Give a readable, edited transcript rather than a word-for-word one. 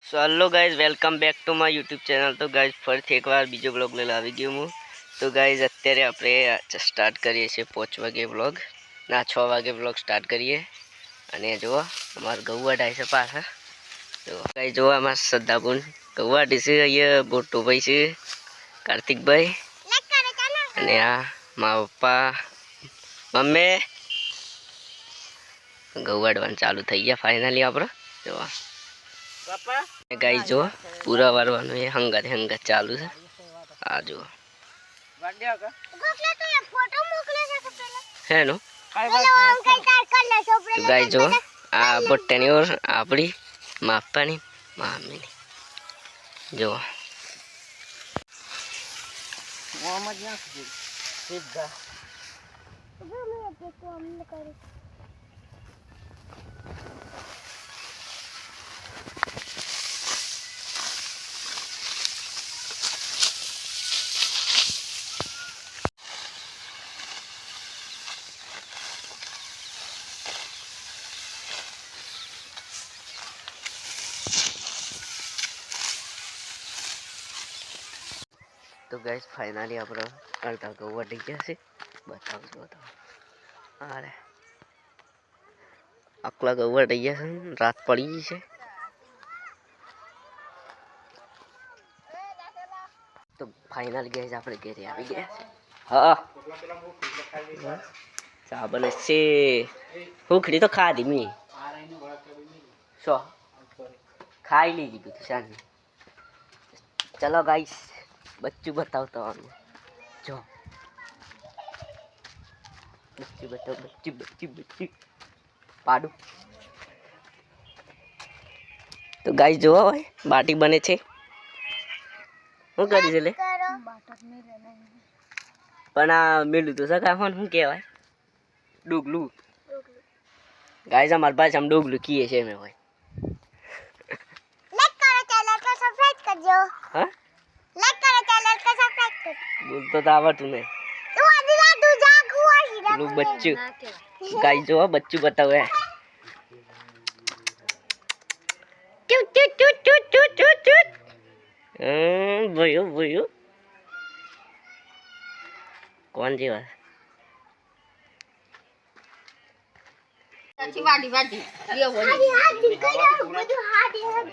So hello guys welcome back to my YouTube channel. તો guys ફરીથી એકવાર બીજો બ્લોગ લઈને આવી ગયો હું। તો ગાઈઝ અત્યારે આપણે સ્ટાર્ટ કરીએ છીએ 5 વાગે બ્લોગ, ના 6 વાગે બ્લોગ સ્ટાર્ટ કરીએ। અને જુઓ અમારા ગૌવાડા છે પાછા, તો ગાઈઝ જુઓ અમારા શ્રદ્ધાપૂર્ણ ગૌવાડી છે, અહીંયા બોટુભાઈ છે, કાર્તિકભાઈ, અને આ મારા પપ્પા મમ્મી ગૌવાડવાનું ચાલુ થઈ ગયા ફાઇનલી આપણે। જોવા ગાઈ જો પૂરા વારવાનું એ હંગત ચાલુ છે। આ જો હે નો ગાઈ જો આ બટ્ટાની ઓર આપણી માપાની મામીની જો तो गाइस फाइनली આપણે અડધા ઘઉં વટી ગયા છે। બતાવો અરે આટલા ઘઉં વટી ગયા છે, રાત પડી ગઈ છે। તો ફાઇનલી ગાઈસ આપણે ઘરે આવી ગયા છે। હા ચા બને છે, હુખડી તો ખાધી મી શો ખાઈ લીધી બધું શાંતિ। ચલો ગાઈસ बच्चू बताओ जो बच्चू बताओ बच्चू पाडू। तो गाइस जो भाई बाटी बने छे હું કરી છે લે પણ આ મેલું તો સકાફોન શું કહેવાય ડુગલું ગાઈસ અમાર પાસે हम ડુગલું કીએ છે મે ભાઈ। લાઈક કરો ચેનલ को સબસ્ક્રાઇબ કરજો। હા बोलतो तो आवड़તું नहीं लो बच्चू गाइस जो बच्चू बताओ है चुट चुट चुट चुट चुट चुट चुट भयो भयो कौन जी है अच्छी वाडी वाडी ये वो हाडी करो બધું હાડી હાડી